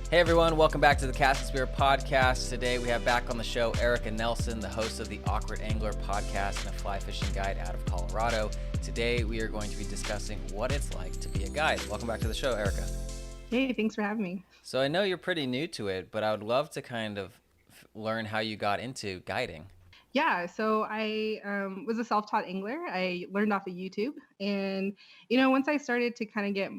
Hey everyone, welcome back to the Cast and Spear podcast. Today we have back on the show Erica Nelson, the host of the Awkward Angler podcast and a fly fishing guide out of Colorado. Today we are going to be discussing what it's like to be a guide. Welcome back to the show, Erica. Hey, thanks for having me. So I know you're pretty new to it, but I would love to kind of learn how you got into guiding. Yeah, so I was a self-taught angler. I learned off of YouTube, and once I started to kind of get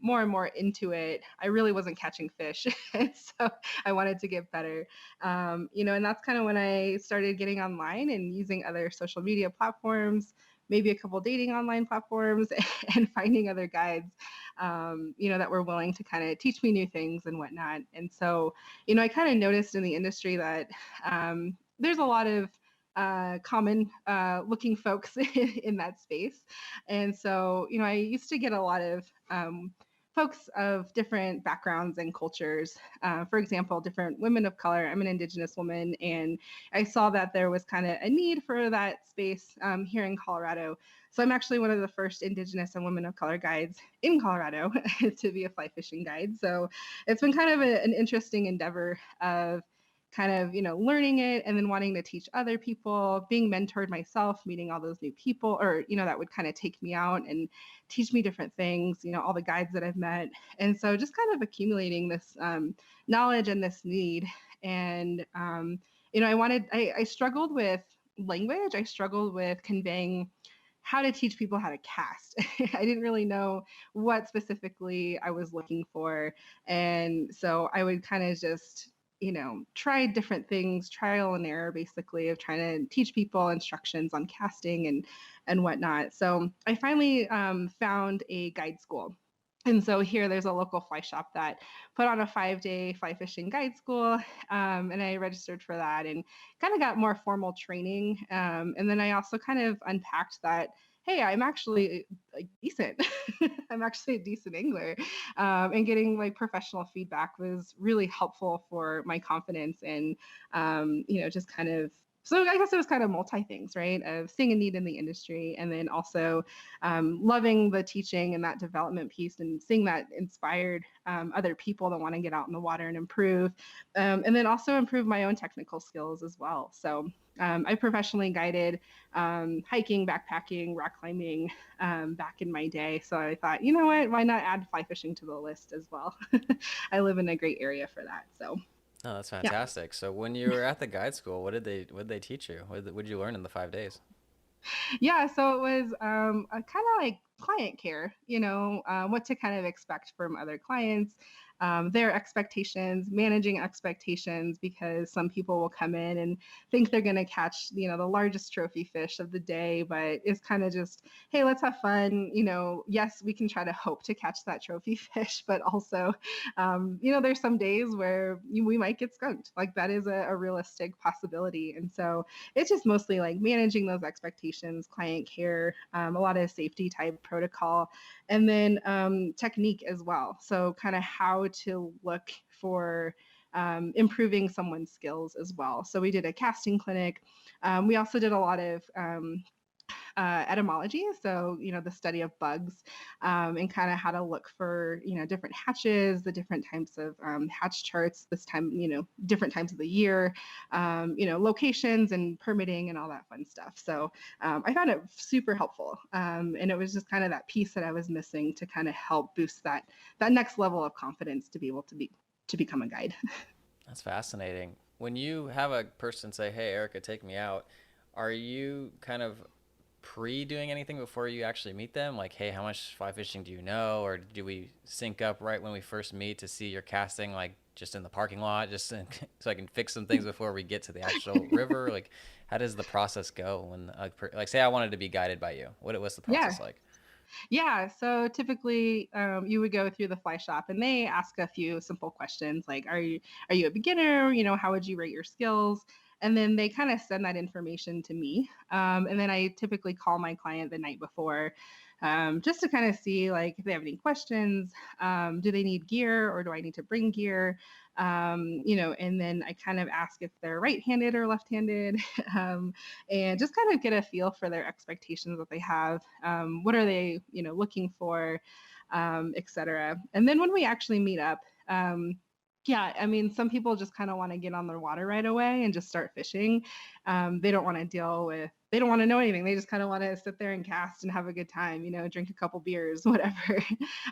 more and more into it, I really wasn't catching fish, and so I wanted to get better. And that's kind of when I started getting online and using other social media platforms, maybe a couple dating online platforms, and finding other guides, that were willing to kind of teach me new things and whatnot. And so, I kind of noticed in the industry that there's a lot of common looking folks in that space. And so, I used to get a lot of folks of different backgrounds and cultures. For example, different women of color. I'm an Indigenous woman, and I saw that there was kind of a need for that space here in Colorado. So I'm actually one of the first Indigenous and women of color guides in Colorado to be a fly fishing guide. So it's been kind of an interesting endeavor of kind of learning it and then wanting to teach other people, being mentored myself, meeting all those new people, or that would kind of take me out and teach me different things, all the guides that I've met. And so just kind of accumulating this knowledge and this need. And I struggled with language. I struggled with conveying how to teach people how to cast. I didn't really know what specifically I was looking for. And so I would kind of just try different things, trial and error, basically, of trying to teach people instructions on casting and whatnot. So I finally found a guide school. And so here there's a local fly shop that put on a 5-day fly fishing guide school. And I registered for that and kind of got more formal training. And then I also kind of unpacked that, hey, I'm actually like decent. I'm actually a decent angler. And getting like professional feedback was really helpful for my confidence and, just kind of so I guess it was kind of multi things, right? Of seeing a need in the industry and then also loving the teaching and that development piece and seeing that inspired other people that want to get out in the water and improve. And then also improve my own technical skills as well. So I professionally guided hiking, backpacking, rock climbing back in my day. So I thought, you know what, why not add fly fishing to the list as well? I live in a great area for that. So Oh, that's yeah. fantastic. So when you were at the guide school, what did they teach you? What did you learn in the 5 days? Yeah, so it was a kind of like client care, what to kind of expect from other clients, their expectations, managing expectations, because some people will come in and think they're going to catch, the largest trophy fish of the day, but it's kind of just, hey, let's have fun. Yes, we can try to hope to catch that trophy fish, but also, there's some days where we might get skunked. Like that is a realistic possibility. And so, it's just mostly like managing those expectations, client care, a lot of safety type protocol, and then technique as well. So, kind of how to look for improving someone's skills as well. So, we did a casting clinic. We also did a lot of etymology, so the study of bugs, and kind of how to look for different hatches, the different types of hatch charts this time, different times of the year, locations and permitting and all that fun stuff. So I found it super helpful, and it was just kind of that piece that I was missing to kind of help boost that next level of confidence to be able to become a guide. That's fascinating. When you have a person say, "Hey, Erica, take me out," are you kind of pre-doing anything before you actually meet them? Like, hey, how much fly fishing do you know? Or do we sync up right when we first meet to see your casting, like just in the parking lot, so I can fix some things before we get to the actual river? Like, how does the process go when, like, say I wanted to be guided by you? What's the Yeah. process like? Yeah, so typically you would go through the fly shop and they ask a few simple questions like, are you a beginner? How would you rate your skills? And then they kind of send that information to me. And then I typically call my client the night before, just to kind of see like if they have any questions. Do they need gear or do I need to bring gear? And then I kind of ask if they're right-handed or left-handed, and just kind of get a feel for their expectations that they have. What are they, looking for, et cetera. And then when we actually meet up, Yeah, I mean, some people just kind of want to get on the water right away and just start fishing. They don't want to deal with, they don't want to know anything. They just kind of want to sit there and cast and have a good time, drink a couple beers, whatever.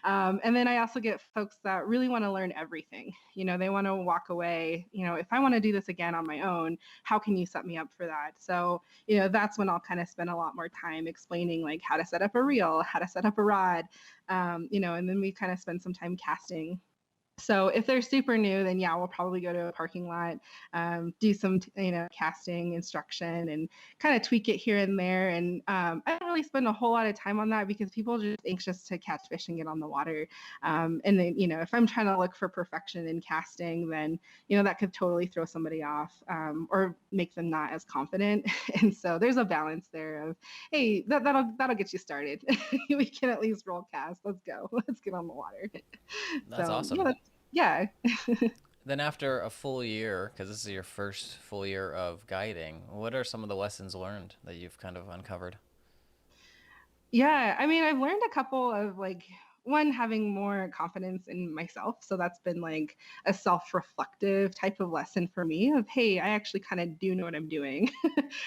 And then I also get folks that really want to learn everything. They want to walk away. If I want to do this again on my own, how can you set me up for that? So, that's when I'll kind of spend a lot more time explaining like how to set up a reel, how to set up a rod, and then we kind of spend some time casting. So if they're super new, then yeah, we'll probably go to a parking lot, do some casting instruction, and kind of tweak it here and there. And I don't really spend a whole lot of time on that because people are just anxious to catch fish and get on the water. And then if I'm trying to look for perfection in casting, then that could totally throw somebody off, or make them not as confident. And so there's a balance there of, hey, that'll get you started. We can at least roll cast. Let's go. Let's get on the water. That's So awesome. yeah. Then after a full year, because this is your first full year of guiding, what are some of the lessons learned that you've kind of uncovered? Yeah, I mean, I've learned a couple of like one having more confidence in myself. So that's been like a self-reflective type of lesson for me of, hey, I actually kind of do know what I'm doing,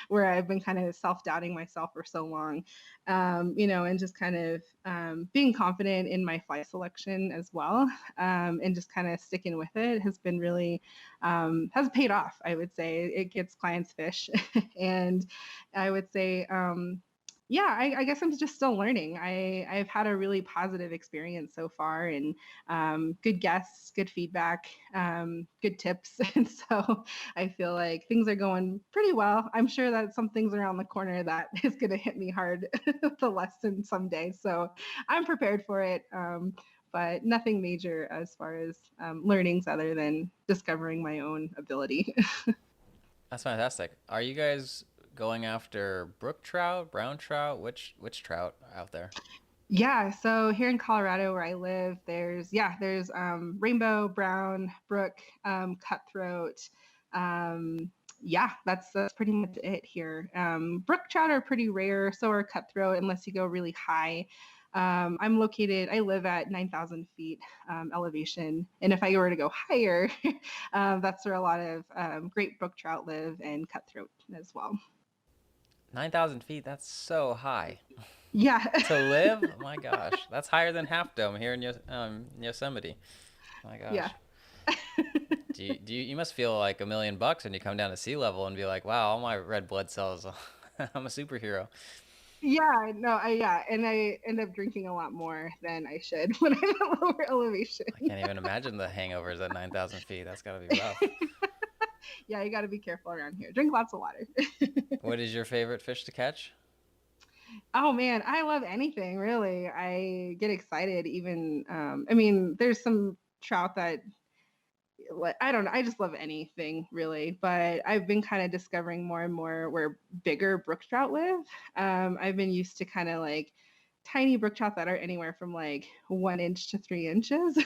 where I've been kind of self-doubting myself for so long. And just kind of being confident in my flight selection as well, and just kind of sticking with it has been really has paid off. I would say it gets clients fish, and I would say yeah, I guess I'm just still learning. I've had a really positive experience so far, and good guests, good feedback, good tips, and so I feel like things are going pretty well. I'm sure that some things around the corner that is going to hit me hard with the lesson someday, so I'm prepared for it. But nothing major as far as learnings other than discovering my own ability. That's fantastic. Are you guys going after brook trout, brown trout? Which trout out there? Yeah, so here in Colorado where I live, there's rainbow, brown, brook, cutthroat. Yeah, that's pretty much it here. Brook trout are pretty rare, so are cutthroat unless you go really high. I live at 9,000 feet elevation, and if I were to go higher, that's where a lot of great brook trout live and cutthroat as well. 9,000 feet. That's so high. Yeah, To live? Oh my gosh, that's higher than Half Dome here in Yosemite. My yeah. gosh. You must feel like $1 million when you come down to sea level and be like, wow, all my red blood cells, I'm a superhero. Yeah, no, and I end up drinking a lot more than I should when I'm at lower elevation. I can't even imagine the hangovers at 9,000 feet. That's got to be rough. Yeah, you got to be careful around here. Drink lots of water. What is your favorite fish to catch? Oh man, I love anything really. I get excited even. I mean, there's some trout that I don't know. I just love anything really, but I've been kind of discovering more and more where bigger brook trout live. I've been used to kind of like tiny brook trout that are anywhere from like 1 inch to 3 inches.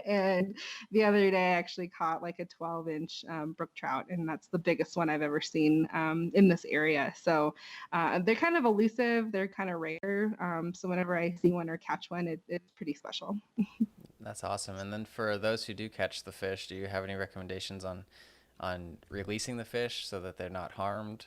And the other day, I actually caught like a 12-inch brook trout, and that's the biggest one I've ever seen in this area. So they're kind of elusive, they're kind of rare. So whenever I see one or catch one, it's pretty special. That's awesome. And then for those who do catch the fish, do you have any recommendations on releasing the fish so that they're not harmed?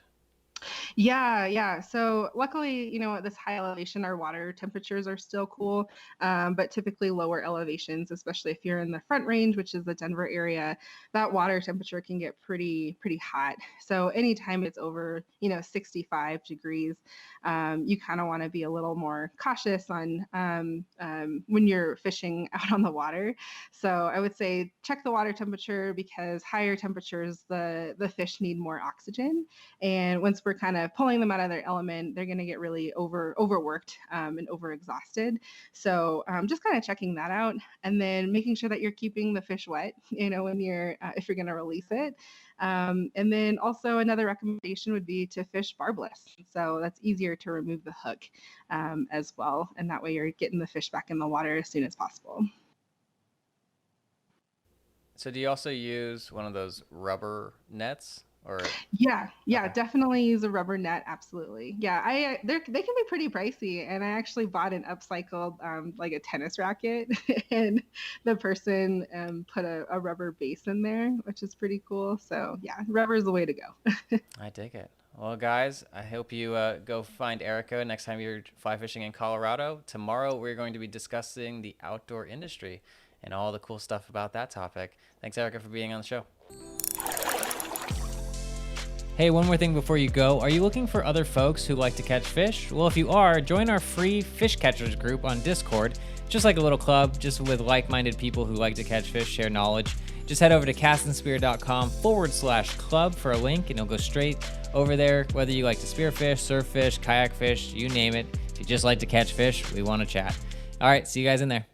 Yeah, yeah. So luckily, at this high elevation, our water temperatures are still cool, but typically lower elevations, especially if you're in the Front Range, which is the Denver area, that water temperature can get pretty hot. So anytime it's over, 65 degrees, you kind of want to be a little more cautious on when you're fishing out on the water. So I would say check the water temperature because higher temperatures, the fish need more oxygen, and once we're kind of pulling them out of their element, they're going to get really overworked and over exhausted. So just kind of checking that out, and then making sure that you're keeping the fish wet. When you're if you're going to release it. And then also another recommendation would be to fish barbless. So that's easier to remove the hook as well, and that way you're getting the fish back in the water as soon as possible. So do you also use one of those rubber nets Or Yeah, okay. definitely use a rubber net. Absolutely. Yeah, they can be pretty pricey, and I actually bought an upcycled like a tennis racket, and the person put a rubber base in there, which is pretty cool. So yeah, rubber is the way to go. I dig it. Well, guys, I hope you go find Erica next time you're fly fishing in Colorado. Tomorrow, we're going to be discussing the outdoor industry and all the cool stuff about that topic. Thanks, Erica, for being on the show. Hey, one more thing before you go. Are you looking for other folks who like to catch fish? Well, if you are, join our free fish catchers group on Discord. Just like a little club, just with like-minded people who like to catch fish, share knowledge. Just head over to castandspear.com/club for a link, and you'll go straight over there. Whether you like to spearfish, surf fish, kayak fish, you name it. If you just like to catch fish, we want to chat. All right, see you guys in there.